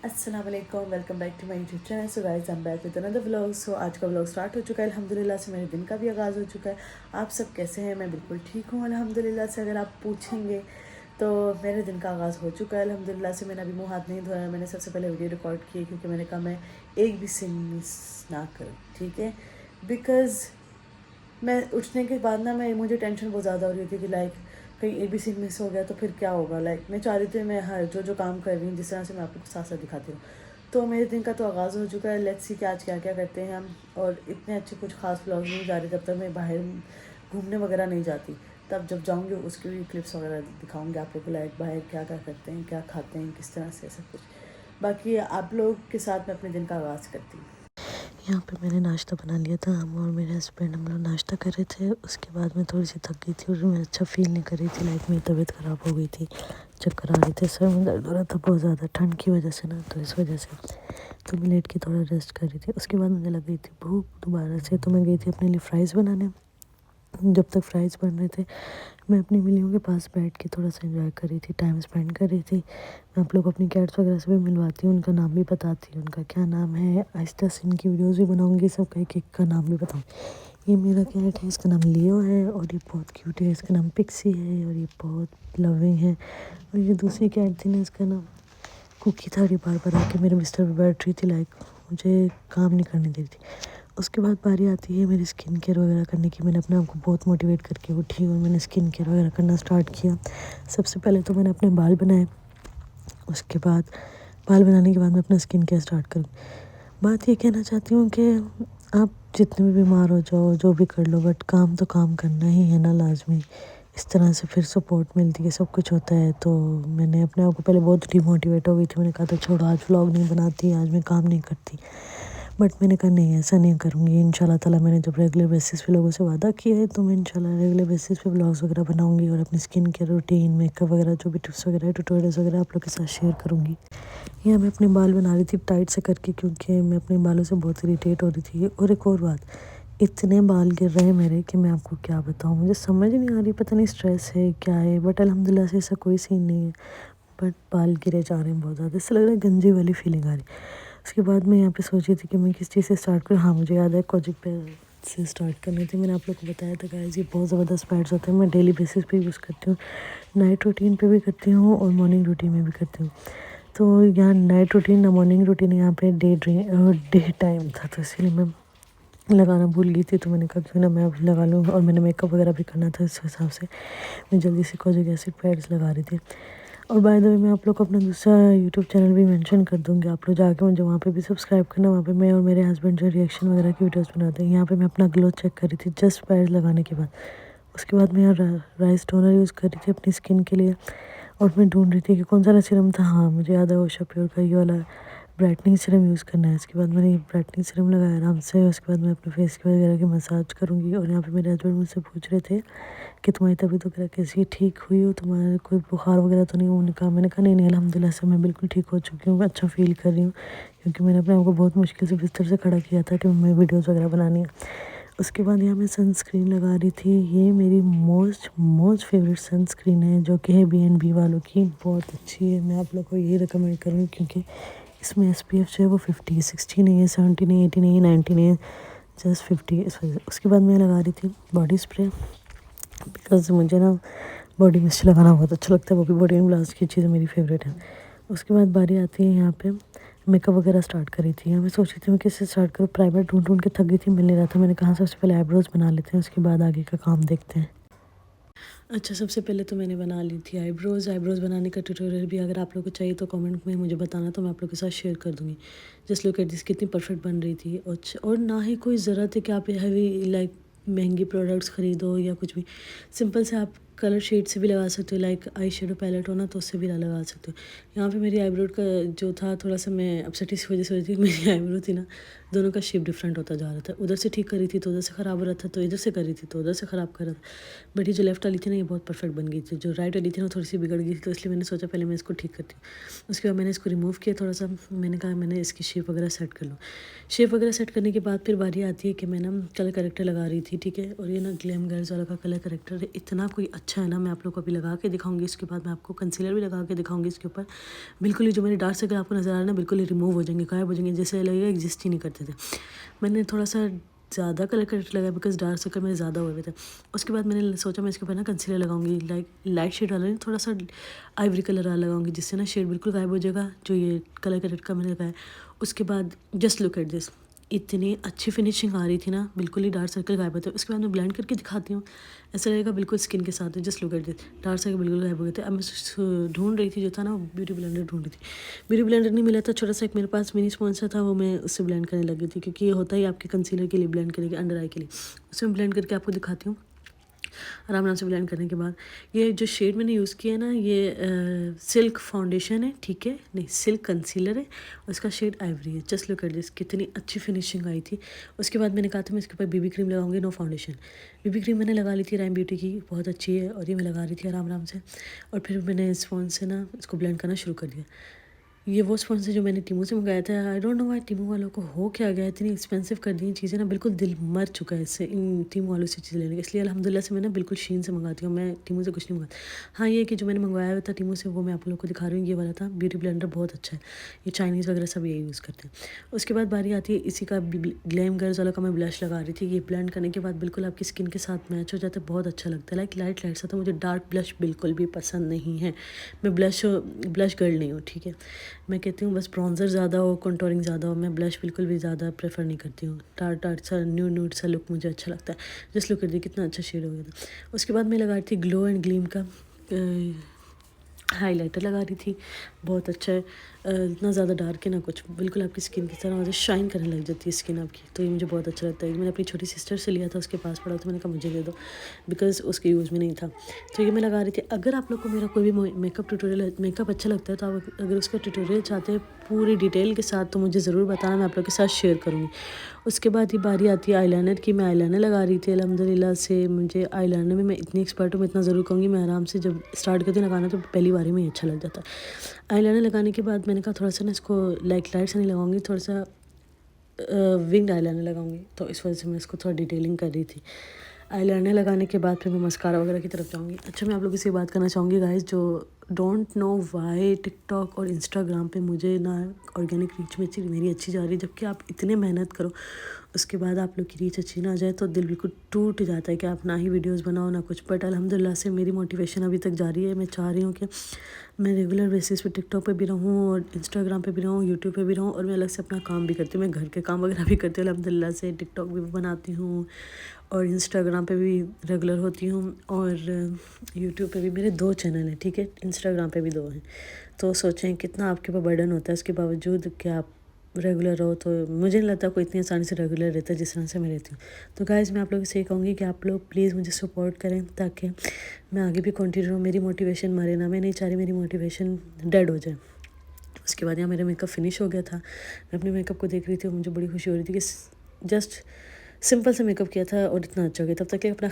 अस्सलाम वालेकुम, welcome back to my YouTube channel. So guys I am back with another vlog. So आज का vlog start हो चुका है अल्हम्दुलिल्लाह से। मेरे दिन का भी आगाज़ हो चुका है। आप सब कैसे हैं? मैं बिल्कुल ठीक हूँ अल्हम्दुलिल्लाह से। अगर आप पूछेंगे तो मेरे दिन का आगाज़ हो चुका है अल्हम्दुलिल्लाह से। मैंने अभी मुँह हाथ नहीं धोया। मैंने सबसे पहले वीडियो रिकॉर्ड की क्योंकि मैंने कहा मैं एक भी सीन मिस ना करूँ, ठीक है। बिकॉज़ मैं उठने के बाद ना मुझे टेंशन बहुत ज़्यादा हो रही थी कि लाइक कहीं एक भी सीन मिस हो गया तो फिर क्या होगा। लाइक मैं चाह रही थी मैं हर जो काम कर रही हूँ जिस तरह से मैं आपको साथ साथ दिखाती हूँ। तो मेरे दिन का तो आगाज़ हो चुका है। लेट्स सी कि आज क्या क्या करते हैं हम। और इतने अच्छे कुछ खास व्लॉग नहीं जा रही जब तक मैं बाहर घूमने वगैरह नहीं जाती। तब जब जाऊँगी उसकी भी क्लिप्स वगैरह दिखाऊँगी आप लोग को, लाइक बाहर क्या क्या करते हैं, क्या खाते हैं, किस तरह से, सब कुछ। बाकी आप लोग के साथ मैं अपने दिन का आगाज़ करती हूँ। यहाँ पे मैंने नाश्ता बना लिया था। हम और मेरे हस्बैंड हम लोग नाश्ता कर रहे थे। उसके बाद मैं थोड़ी सी थक गई थी और मैं अच्छा फील नहीं कर रही थी। लाइक मेरी तबीयत ख़राब हो गई थी, चक्कर आ रहे थे, सर में दर्द हो रहा था बहुत ज़्यादा ठंड की वजह से ना, तो इस वजह से तो मैं लेट के थोड़ा रेस्ट कर रही थी। उसके बाद मुझे लग गई थी भूख दोबारा से, तो मैं गई थी अपने लिए फ़्राइज़ बनाने। जब तक फ्राइज़ बन रहे थे मैं अपनी मिलियों के पास बैठ के थोड़ा सा एंजॉय कर रही थी, टाइम स्पेंड कर रही थी। मैं आप लोग अपनी कैट्स वगैरह से भी मिलवाती हूँ, उनका नाम भी बताती हूँ, उनका क्या नाम है। आहिस्ता से इनकी वीडियोस भी बनाऊँगी, सबका एक एक का नाम भी बताऊँगी। ये मेरा कैट है, इसका नाम लियो है और ये बहुत क्यूट है। इसका नाम पिक्सी है और ये बहुत लविंग है। और ये दूसरी कैट थी ना, इसका नाम कुकी था। ये बार बार आके मेरे बिस्तर पर बैठ रही थी, लाइक मुझे काम नहीं करने दे रही थी। उसके बाद बारी आती है मेरी स्किन केयर वगैरह करने की। मैंने अपने आप को बहुत मोटिवेट करके उठी और मैंने स्किन केयर वगैरह करना स्टार्ट किया। सबसे पहले तो मैंने अपने बाल बनाए, उसके बाद बाल बनाने के बाद मैं अपना स्किन केयर स्टार्ट करूँ। बात ये कहना चाहती हूँ कि आप जितने भी बीमार हो जाओ, जो भी कर लो, बट काम तो काम करना ही है ना, लाजमी। इस तरह से फिर सपोर्ट मिलती है, सब कुछ होता है। तो मैंने अपने आप को पहले बहुत डिमोटिवेट हो गई थी। मैंने कहा था छोड़ो, आज व्लॉग नहीं बनाती, आज मैं काम नहीं करती। बट मैंने कहा नहीं, ऐसा नहीं करूँगी इंशाल्लाह ताला। मैंने जब रेगुलर बेसिस पे लोगों से वादा किया है तो मैं इंशाल्लाह रेगुलर बेसिस पे व्लॉग्स वगैरह बनाऊँगी और अपनी स्किन केयर रूटीन, मेकअप वगैरह जो भी टिप्स वगैरह, ट्यूटोरियल्स वगैरह आप लोग के साथ शेयर करूँगी। यहाँ मैं अपने बाल बना रही थी टाइट से करके, क्योंकि मैं अपने बालों से बहुत इरिटेट हो रही थी। और एक और बात, इतने बाल गिर रहे हैं मेरे कि मैं आपको क्या बताऊँ, मुझे समझ नहीं आ रही, पता नहीं स्ट्रेस है क्या है। बट अल्हम्दुलिल्लाह से ऐसा कोई सीन नहीं है, बट बाल गिरे जा रहे हैं बहुत ज़्यादा। इससे लग रहा है गंजी वाली फीलिंग आ रही। उसके बाद मैं यहाँ पे सोच रही थी कि मैं किस चीज़ से स्टार्ट करूँ। हाँ, मुझे याद है कोजिक पे से स्टार्ट करने थे। मैंने आप लोग को बताया था गाइस, ये बहुत ज़बरदस्त पैड्स होते हैं। मैं डेली बेसिस पे यूज़ करती हूँ, नाइट रूटीन पे भी करती हूँ और मॉर्निंग रूटीन में भी करती हूँ। तो यहाँ नाइट रूटीन ना मॉर्निंग रूटीन, यहाँ पे डे टाइम था, तो इसीलिए मैं लगाना भूल गई थी। तो मैंने कहा क्यों ना मैं अब लगा लूँ, और मैंने मेकअप वगैरह भी करना था, इस हिसाब से मैं जल्दी से कोजिक एसिड पैड्स लगा रही थी। और बाय द वे मैं आप लोग को अपना दूसरा यूट्यूब चैनल भी मेंशन कर दूँगी, आप लोग जाके मुझे वहाँ पे भी सब्सक्राइब करना। वहाँ पे मैं और मेरे हस्बैंड जो रिएक्शन वगैरह की वीडियोस बनाते हैं। यहाँ पे मैं अपना ग्लो चेक कर रही थी जस्ट पैड्स लगाने के बाद। उसके बाद मैं यहाँ राइस टोनर यूज़ कर रही थी अपनी स्किन के लिए, और मैं ढूंढ रही थी कि कौन सा सीरम था। हाँ, मुझे याद है, ओशा प्योर का ये वाला ब्राइटनिंग सीरम यूज़ करना है। इसके बाद मैंने ये ब्राइटनिंग सीरम लगाया आराम से। उसके बाद मैं अपने फेस की वगैरह की मसाज करूँगी। और यहाँ पे मेरे हस्बैंड मुझसे पूछ रहे थे कि तुम्हारी तबीयत वगैरह कैसी है, ठीक हुई हो, तुम्हारा कोई बुखार वगैरह तो नहीं हो? मैंने कहा नहीं नहीं, अल्हम्दुलिल्लाह से मैं बिल्कुल ठीक हो चुकी हूँ, अच्छा फील कर रही हूँ। क्योंकि मैंने अपने आप को बहुत मुश्किल से बिस्तर से खड़ा किया था कि मैं वीडियोज़ वगैरह बनानी है। उसके बाद यहाँ मैं सनस्क्रीन लगा रही थी। ये मेरी मोस्ट मोस्ट फेवरेट सनस्क्रीन है, जो कि है B&B वालों की, बहुत अच्छी है। मैं आप लोग को यही रिकमेंड करूँगी क्योंकि इसमें SPF जो है वो 50, 60 नहीं है, 70 नहीं, 80 नहीं, 90 नहीं है, जस्ट 50 इस वजह से। उसके बाद मैं लगा रही थी बॉडी स्प्रे, बिकॉज मुझे ना बॉडी मिस्ट लगाना बहुत अच्छा लगता है, वो भी बॉडी एंड ब्लास्ट की चीज़ें मेरी फेवरेट है। उसके बाद बारी आती है यहाँ पे मेकअप वगैरह स्टार्ट करी थी। यहाँ मैं सोच रही थी मैं किससे स्टार्ट करूँ, प्राइमर ढूंढ ढूंढ के थक गई थी, मिल नहीं रहा था। मैंने कहा सबसे पहले आईब्रोज बना लेते हैं, उसके बाद आगे का काम देखते हैं। अच्छा, सबसे पहले तो मैंने बना ली थी आईब्रोज़ बनाने का ट्यूटोरियल भी अगर आप लोगों को चाहिए तो कमेंट में मुझे बताना, तो मैं आप लोगों के साथ शेयर कर दूँगी। जस्ट लुक एट दिस, कितनी परफेक्ट बन रही थी। और ना ही कोई ज़रूरत है कि आप हैवी लाइक महंगी प्रोडक्ट्स ख़रीदो या कुछ भी। सिंपल से आप कलर शेड से भी लगा सकते हो, लाइक आई शेडो पैलेट हो ना, तो उससे भी लगा सकते हो। यहाँ पे मेरी आईब्रो का जो था, थोड़ा सा मैं अपसेट इस वजह से हो रही थी, मेरी आईब्रो थी ना, दोनों का शेप डिफरेंट होता जा रहा था। उधर से ठीक कर रही थी तो उधर से ख़राब हो रहा था, तो इधर से कर रही थी तो उधर से ख़राब कर रहा था। बट ये जो लेफ्ट वाली थी ना, ये बहुत परफेक्ट बन गई थी। जो राइट वाली थी ना, थोड़ी सी बिगड़ गई थी, तो इसलिए मैंने सोचा पहले मैं इसको ठीक करती हूँ। उसके बाद मैंने इसको रिमूव किया थोड़ा सा। मैंने कहा मैंने इसकी शेप वगैरह सेट कर लूँ। शेप वगैरह सेट करने के बाद फिर बारी आती है कि मैं ना कलर करेक्टर लगा रही थी, ठीक है। और ये ना ग्लैम गर्ल्स वाला का कलर करेक्टर है, इतना कोई अच्छा अच्छा है ना। मैं आप लोग को अभी लगा के दिखाऊंगी, इसके बाद मैं आपको कंसीलर भी लगा के दिखाऊंगी इसके ऊपर। बिल्कुल ही जो मेरे डार्क सर्कल आपको नज़र आ रहा है ना, बिल्कुल ही रिमूव हो जाएंगे, गायब हो जाएंगे, जैसे लगेगा एग्जिस्ट ही नहीं करते थे। मैंने थोड़ा सा ज़्यादा कलर करेक्टर लगाया बिकॉज डार्क सर्कल मेरे ज़्यादा हुए थे। उसके बाद मैंने सोचा मैं इसके ऊपर ना कंसीलर लगाऊंगी, लाइट शेड वाला नहीं, थोड़ा सा आइवरी कलर वाला लगाऊंगी, जिससे ना शेड बिल्कुल गायब हो जाएगा जो ये कलर करेक्टर का मैंने लगाया। उसके बाद जस्ट लुक एट दिस, इतनी अच्छी फिनिशिंग आ रही थी ना, बिल्कुल ही डार्क सर्कल गायब होते। उसके बाद मैं ब्लेंड करके दिखाती हूँ, ऐसा लगेगा बिल्कुल स्किन के साथ है। Just look at this, dark circle बिल्कुल गायब हो गए थे। अब मैं ढूंढ रही थी जो था ना, ब्यूटी ब्लेंडर ढूंढ रही थी, ब्यूटी ब्लेंडर नहीं मिला था। छोटा सा एक मेरे पास मिनी स्पॉन्सर था, वो मैं उससे ब्लेंड करने लगी थी, क्योंकि ये होता ही आपके कंसीलर के लिए ब्लेंड करेगी, अंडर आई के लिए। उसमें ब्लेंड करके आपको दिखाती हूँ। आराम से ब्लेंड करने के बाद ये जो शेड मैंने यूज़ किया है ना, ये सिल्क फाउंडेशन है, ठीक है, नहीं सिल्क कंसीलर है, और इसका शेड आइवरी है। जस्ट लुक एट दिस, कितनी अच्छी फिनिशिंग आई थी। उसके बाद मैंने कहा था मैं इसके ऊपर बीबी क्रीम लगाऊंगी, नो फाउंडेशन। बीबी क्रीम मैंने लगा ली थी राइम ब्यूटी की, बहुत अच्छी है, और ये मैं लगा रही थी आराम से। और फिर मैंने इस फ़ोन से ना इसको ब्लेंड करना शुरू कर दिया। ये वो स्पॉन्ज है जो मैंने टीमू से मंगाया था। आई डोंट नो वाई टीमू वालों को हो क्या गया, इतनी एक्सपेंसिव कर दी चीज़ें ना, बिल्कुल दिल मर चुका है इससे, इन टीमू वालों से चीज़ें लेने का। इसलिए अल्हम्दुलिल्लाह से मैं ना बिल्कुल शीन से मंगाती हूँ, मैं टीमू से कुछ नहीं मंगाती। हाँ, ये कि जो मैंने मंगवाया हुआ था टीमू से, वो मैं आप लोगों को दिखा रही हूँ, ये वाला था। ब्यूटी ब्लेंडर बहुत अच्छा है, ये चाइनीज़ वगैरह सब ये यूज़ करते हैं। उसके बाद बारी आती है इसी का ग्लैम गर्ल्स वाला का मैं ब्लश लगा रही थी। ये ब्लेंड करने के बाद बिल्कुल आपकी स्किन के साथ मैच हो जाता है, बहुत अच्छा लगता है, लाइक लाइट सा था। मुझे डार्क ब्लश बिल्कुल भी पसंद नहीं है, मैं ब्लश गर्ल नहीं हूँ, ठीक है। मैं कहती हूँ बस ब्रॉन्ज़र ज़्यादा हो, कंटूरिंग ज़्यादा हो, मैं ब्लश बिल्कुल भी ज़्यादा प्रेफर नहीं करती हूँ। डार्क सा न्यूड सा लुक मुझे अच्छा लगता है। जस्ट लुक कर दी, कितना अच्छा शेड हो गया था। उसके बाद मैं लगा रही थी ग्लो एंड ग्लीम का हाइलाइटर लगा रही थी, बहुत अच्छा है, इतना ज़्यादा डार्क है ना कुछ, बिल्कुल आपकी स्किन की तरह मुझे शाइन करने लग जाती है स्किन आपकी, तो ये मुझे बहुत अच्छा लगता है। मैंने अपनी छोटी सिस्टर से लिया था, उसके पास पड़ा तो मैंने कहा मुझे दे दो, बिकॉज़ उसके यूज़ में नहीं था, तो ये मैं लगा रही थी। अगर आप लोग को मेरा कोई भी मेकअप अच्छा लगता है, तो आप अगर उसका ट्यूटोरियल चाहते हैं पूरी डिटेल के साथ, तो मुझे ज़रूर बताना, मैं आप लोग के साथ शेयर करूँगी। उसके बाद ये बारी आती है आईलाइनर की। मैं आईलाइनर लगा रही थी अल्हम्दुलिल्लाह से। मुझे आईलाइनर में मैं इतनी एक्सपर्ट हूँ, मैं इतना ज़रूर कहूँगी, मैं आराम से जब स्टार्ट करती लगाना तो पहली बारी में ही अच्छा लग जाता है। आईलाइनर लगाने के बाद मैंने कहा थोड़ा सा ना इसको लाइट से नहीं लगाऊंगी, थोड़ा सा विंग आईलाइनर लगाऊंगी, तो इस वजह से मैं इसको थोड़ा डिटेलिंग कर रही थी। आईलाइनर लगाने के बाद फिर मैं मस्कारा वगैरह की तरफ जाऊंगी। अच्छा, मैं आप लोगों से बात करना चाहूँगी गाइस, जो डोंट नो वाई टिकटॉक और इंस्टाग्राम पे मुझे ना ऑर्गेनिक रीच में मेरी अच्छी जा रही है, जबकि आप इतने मेहनत करो, उसके बाद आप लोग की रीच अच्छी ना आ जाए तो दिल बिल्कुल टूट जाता है कि आप ना ही वीडियोस बनाओ ना कुछ। बट अल्हम्दुलिल्लाह से मेरी मोटिवेशन अभी तक जारी है। मैं चाह रही हूँ कि मैं रेगुलर बेसिस पे टिकटॉक पे भी रहूँ और इंस्टाग्राम पे भी रहूँ, यूट्यूब पे भी रहूँ, और मैं अलग से अपना काम भी करती हूँ, मैं घर के काम वगैरह भी करती हूँ अल्हम्दुलिल्लाह से। टिकटॉक भी बनाती हूँ और इंस्टाग्राम पे भी रेगुलर होती हूँ, और यूट्यूब पे भी मेरे 2 चैनल हैं, ठीक है, इंस्टाग्राम पे भी 2 हैं। तो सोचें कितना आपके ऊपर बर्डन होता है, उसके बावजूद कि आप रेगुलर रहो, तो मुझे नहीं लगता कोई इतनी आसानी से रेगुलर रहता है जिस तरह से मैं रहती हूँ। तो गाइज़, मैं आप लोगों से ये कहूँगी कि आप लोग प्लीज़ मुझे सपोर्ट करें, ताकि मैं आगे भी कंटिन्यू रहूँ, मेरी मोटिवेशन मरे ना। मैं नहीं चाह रही मेरी मोटिवेशन डेड हो जाए। उसके बाद यहाँ मेरा मेकअप फिनिश हो गया था, मैं अपने मेकअप को देख रही थी और मुझे बड़ी खुशी हो रही थी कि जस्ट सिंपल से मेकअप किया था और इतना अच्छा हो गया। तब तक के अपना